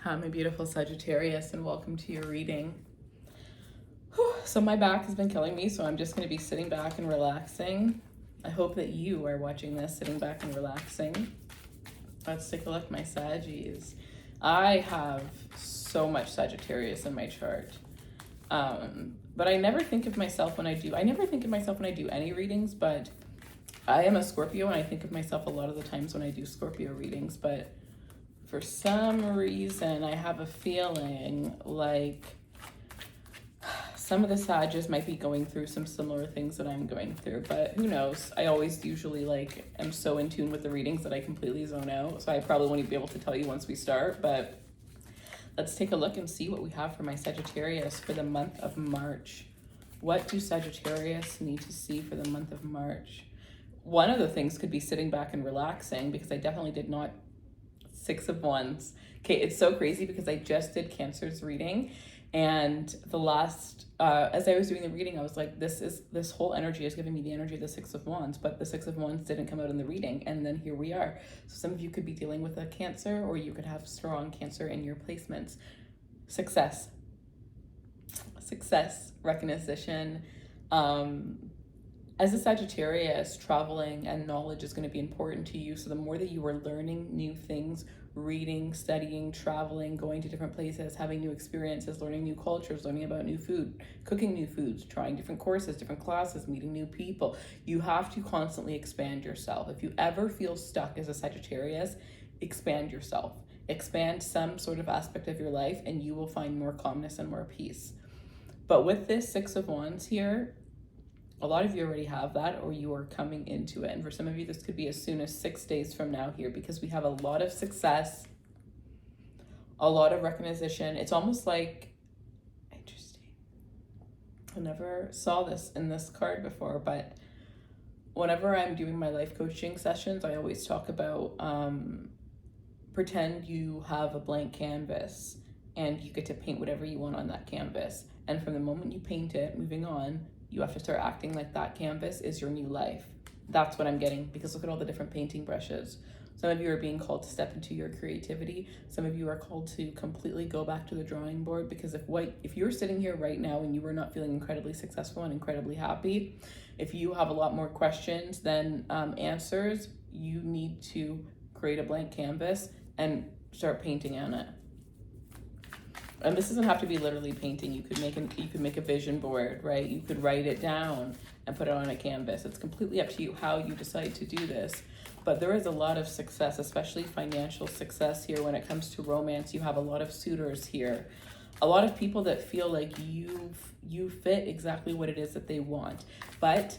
Hi, my beautiful Sagittarius, and welcome to your reading. So my back has been killing me, so I'm just going to be sitting back and relaxing. I hope that you are watching this sitting back and relaxing. Let's take a look, my Saggies. I have so much Sagittarius in my chart. But I never think of myself when I do any readings, but I am a Scorpio, and I think of myself a lot of the times when I do Scorpio readings, but for some reason, I have a feeling like some of the Sages might be going through some similar things that I'm going through, but who knows? I always usually am so in tune with the readings that I completely zone out, so I probably won't even be able to tell you once we start, but let's take a look and see what we have for my Sagittarius for the month of March. What do Sagittarius need to see for the month of March? One of the things could be sitting back and relaxing, because I definitely did not. Six of Wands. Okay, it's so crazy because I just did Cancer's reading, and the last, as I was doing the reading, I was like, this whole energy is giving me the energy of the Six of Wands, but the Six of Wands didn't come out in the reading, and then here we are. So some of you could be dealing with a Cancer, or you could have strong Cancer in your placements. Success, recognition. As a Sagittarius, traveling and knowledge is going to be important to you. So the more that you are learning new things, reading, studying, traveling, going to different places, having new experiences, learning new cultures, learning about new food, cooking new foods, trying different courses, different classes, meeting new people, you have to constantly expand yourself. If you ever feel stuck as a Sagittarius, expand yourself. Expand some sort of aspect of your life, and you will find more calmness and more peace. But with this Six of Wands here, a lot of you already have that, or you are coming into it. And for some of you, this could be as soon as 6 days from now here, because we have a lot of success, a lot of recognition. It's almost like, interesting. I never saw this in this card before, but whenever I'm doing my life coaching sessions, I always talk about pretend you have a blank canvas and you get to paint whatever you want on that canvas. And from the moment you paint it, moving on, you have to start acting like that canvas is your new life. That's what I'm getting, because look at all the different painting brushes. Some of you are being called to step into your creativity. Some of you are called to completely go back to the drawing board, because if you're sitting here right now and you are not feeling incredibly successful and incredibly happy, if you have a lot more questions than answers, you need to create a blank canvas and start painting on it. And this doesn't have to be literally painting. You could make a vision board, right? You could write it down and put it on a canvas. It's completely up to you how you decide to do this. But there is a lot of success, especially financial success here when it comes to romance. You have a lot of suitors here. A lot of people that feel like you fit exactly what it is that they want. But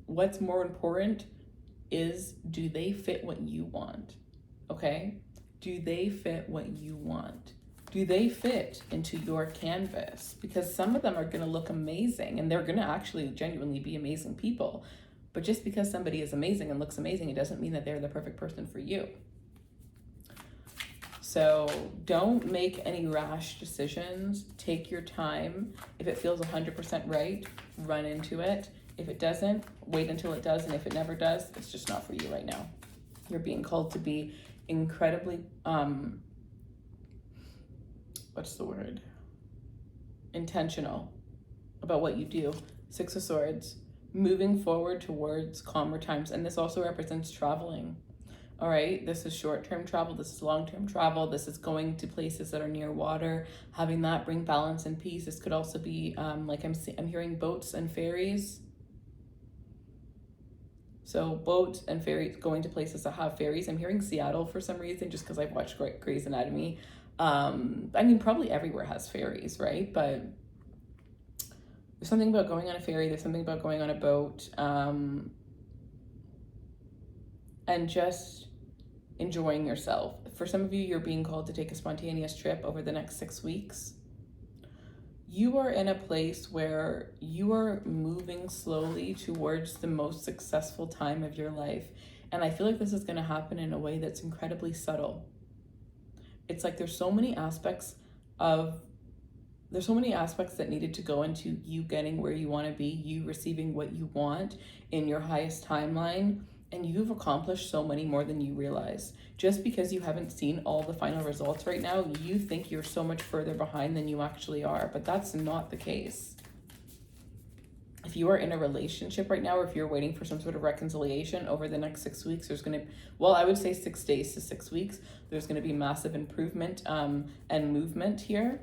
what's more important is, do they fit what you want? Okay? Do they fit what you want? Do they fit into your canvas? Because some of them are going to look amazing, and they're going to actually genuinely be amazing people. But just because somebody is amazing and looks amazing, it doesn't mean that they're the perfect person for you. So don't make any rash decisions. Take your time. If it feels 100% right, run into it. If it doesn't, wait until it does. And if it never does, it's just not for you right now. You're being called to be incredibly, intentional about what you do. Six of Swords, moving forward towards calmer times. And this also represents traveling. All right, this is short-term travel, this is long-term travel, this is going to places that are near water, having that bring balance and peace. This could also be like I'm hearing boats and ferries. So boats and ferries, going to places that have ferries. I'm hearing Seattle for some reason, just because I've watched Grey's Anatomy. I mean, probably everywhere has ferries, right? But there's something about going on a ferry. There's something about going on a boat, and just enjoying yourself. For some of you, you're being called to take a spontaneous trip over the next 6 weeks. You are in a place where you are moving slowly towards the most successful time of your life. And I feel like this is going to happen in a way that's incredibly subtle. It's like there's so many aspects that needed to go into you getting where you want to be, you receiving what you want in your highest timeline. and you've accomplished so many more than you realize. Just because you haven't seen all the final results right now, you think you're so much further behind than you actually are, but that's not the case. If you are in a relationship right now, or if you're waiting for some sort of reconciliation over the next 6 weeks, there's going to, well, I would say 6 days to 6 weeks, there's going to be massive improvement and movement here.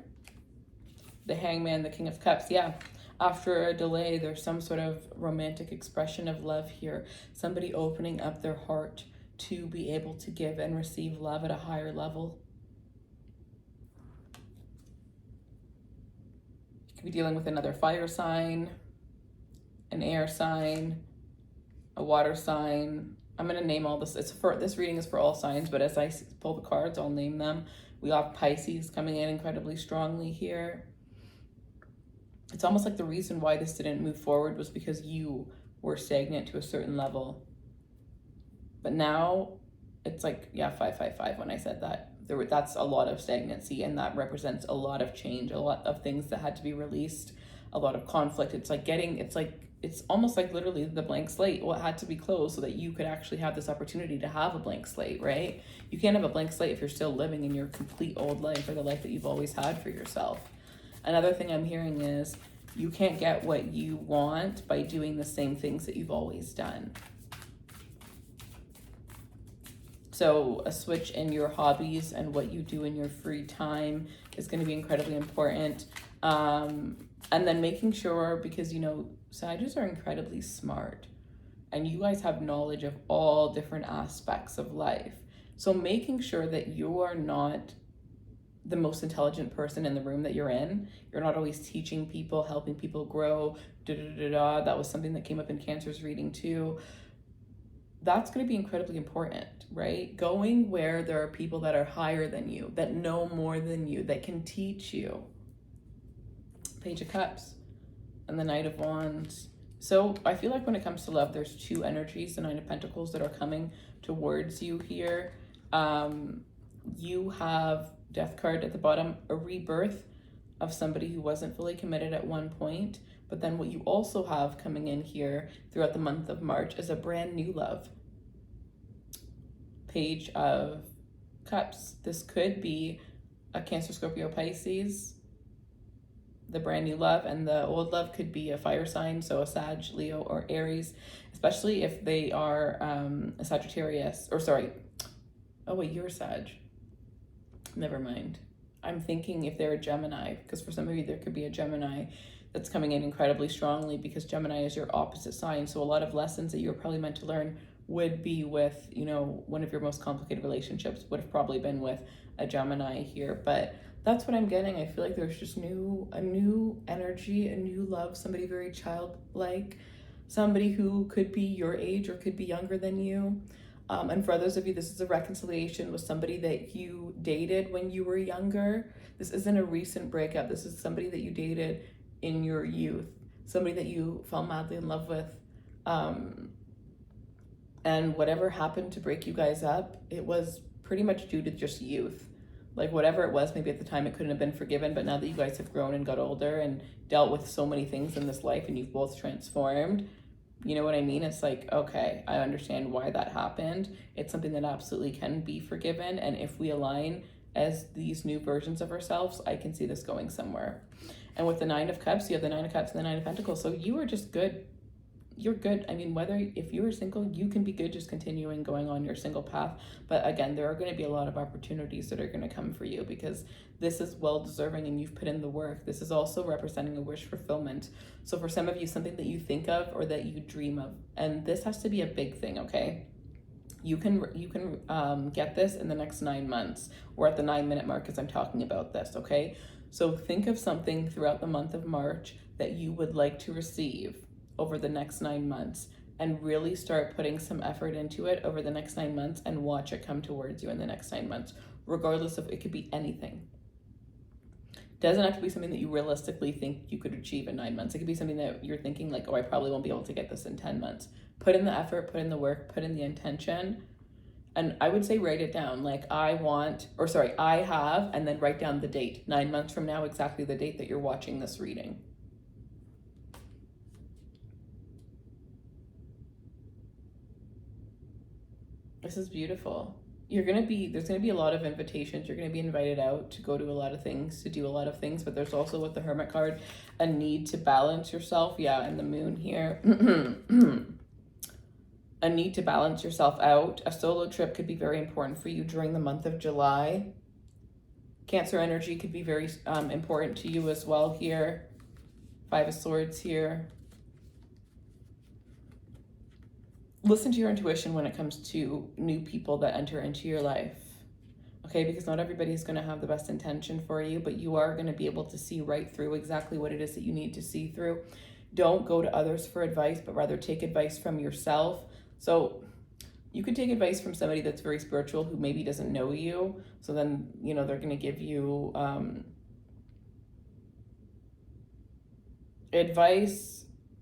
The Hangman, the King of Cups, yeah. After a delay, there's some sort of romantic expression of love here. Somebody opening up their heart to be able to give and receive love at a higher level. You could be dealing with another fire sign, an air sign, a water sign. I'm going to name all this. This reading is for all signs, but as I pull the cards, I'll name them. We have Pisces coming in incredibly strongly here. It's almost like the reason why this didn't move forward was because you were stagnant to a certain level. But now it's like, yeah, 555 when I said that. That's a lot of stagnancy, and that represents a lot of change, a lot of things that had to be released, a lot of conflict. It's almost like literally the blank slate. Well, it had to be closed so that you could actually have this opportunity to have a blank slate, right? You can't have a blank slate if you're still living in your complete old life, or the life that you've always had for yourself. Another thing I'm hearing is you can't get what you want by doing the same things that you've always done. So a switch in your hobbies and what you do in your free time is going to be incredibly important. And then making sure, because, you know, Sagittarius are incredibly smart, and you guys have knowledge of all different aspects of life. So making sure that you are not the most intelligent person in the room that you're in. You're not always teaching people, helping people grow, That was something that came up in Cancer's reading too. That's going to be incredibly important, right? Going where there are people that are higher than you, that know more than you, that can teach you. Page of Cups and the Knight of Wands. So I feel like when it comes to love, there's two energies, the Nine of Pentacles, that are coming towards you here. You have Death card at the bottom, a rebirth of somebody who wasn't fully committed at one point. But then what you also have coming in here throughout the month of March is a brand new love. Page of Cups. This could be a Cancer, Scorpio, Pisces, the brand new love, and the old love could be a fire sign, so a Sag, Leo, or Aries, especially if they are a Sagittarius, or sorry, oh wait, you're a Sag. Never mind. I'm thinking if they're a Gemini, because for some of you there could be a Gemini that's coming in incredibly strongly, because Gemini is your opposite sign. So a lot of lessons that you're probably meant to learn would be with, you know, one of your most complicated relationships would have probably been with a Gemini here. But that's what I'm getting. I feel like there's just a new energy, a new love, somebody very childlike, somebody who could be your age or could be younger than you. And for others of you, this is a reconciliation with somebody that you dated when you were younger. This isn't a recent breakup. This is somebody that you dated in your youth, somebody that you fell madly in love with. And whatever happened to break you guys up, it was pretty much due to just youth. Like whatever it was, maybe at the time it couldn't have been forgiven, but now that you guys have grown and got older and dealt with so many things in this life and you've both transformed, you know what I mean? It's like, okay, I understand why that happened. It's something that absolutely can be forgiven. And if we align as these new versions of ourselves, I can see this going somewhere. And with the Nine of Cups, you have the Nine of Cups and the Nine of Pentacles. So you are just good. You're good. I mean, if you are single, you can be good just continuing going on your single path. But again, there are going to be a lot of opportunities that are going to come for you, because this is well deserving and you've put in the work. This is also representing a wish fulfillment. So for some of you, something that you think of or that you dream of, and this has to be a big thing, okay? You can get this in the next 9 months. We're at the 9-minute mark as I'm talking about this, okay? So think of something throughout the month of March that you would like to receive over the next 9 months, and really start putting some effort into it over the next 9 months and watch it come towards you in the next 9 months, regardless of, it could be anything. Doesn't have to be something that you realistically think you could achieve in 9 months. It could be something that you're thinking like, oh, I probably won't be able to get this in 10 months. Put in the effort, put in the work, put in the intention. And I would say write it down. Like I have, and then write down the date. 9 months from now, exactly the date that you're watching this reading. This is beautiful. There's going to be a lot of invitations. You're going to be invited out to go to a lot of things, to do a lot of things, but there's also with the Hermit card, a need to balance yourself. Yeah, and the moon here. A need to balance yourself out. A solo trip could be very important for you during the month of July. Cancer energy could be very important to you as well here. Five of Swords here. Listen to your intuition when it comes to new people that enter into your life, okay? Because not everybody is going to have the best intention for you, but you are going to be able to see right through exactly what it is that you need to see through. Don't go to others for advice, but rather take advice from yourself. So you could take advice from somebody that's very spiritual who maybe doesn't know you. So then, you know, they're going to give you advice.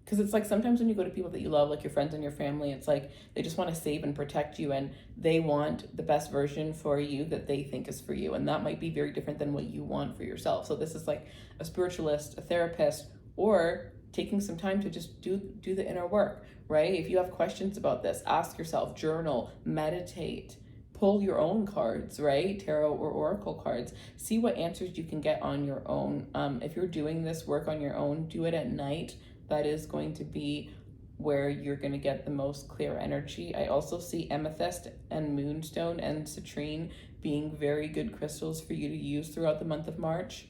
Because it's like sometimes when you go to people that you love, like your friends and your family, it's like they just want to save and protect you, and they want the best version for you that they think is for you. And that might be very different than what you want for yourself. So this is like a spiritualist, a therapist, or taking some time to just do the inner work, right? If you have questions about this, ask yourself, journal, meditate, pull your own cards, right? Tarot or oracle cards. See what answers you can get on your own. If you're doing this work on your own, do it at night. That is going to be where you're going to get the most clear energy. I also see amethyst and moonstone and citrine being very good crystals for you to use throughout the month of March.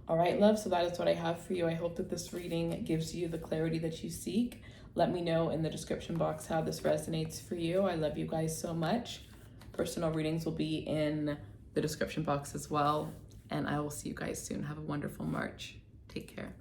All right, love, so that is what I have for you. I hope that this reading gives you the clarity that you seek. Let me know in the description box how this resonates for you. I love you guys so much. Personal readings will be in the description box as well. And I will see you guys soon. Have a wonderful March. Take care.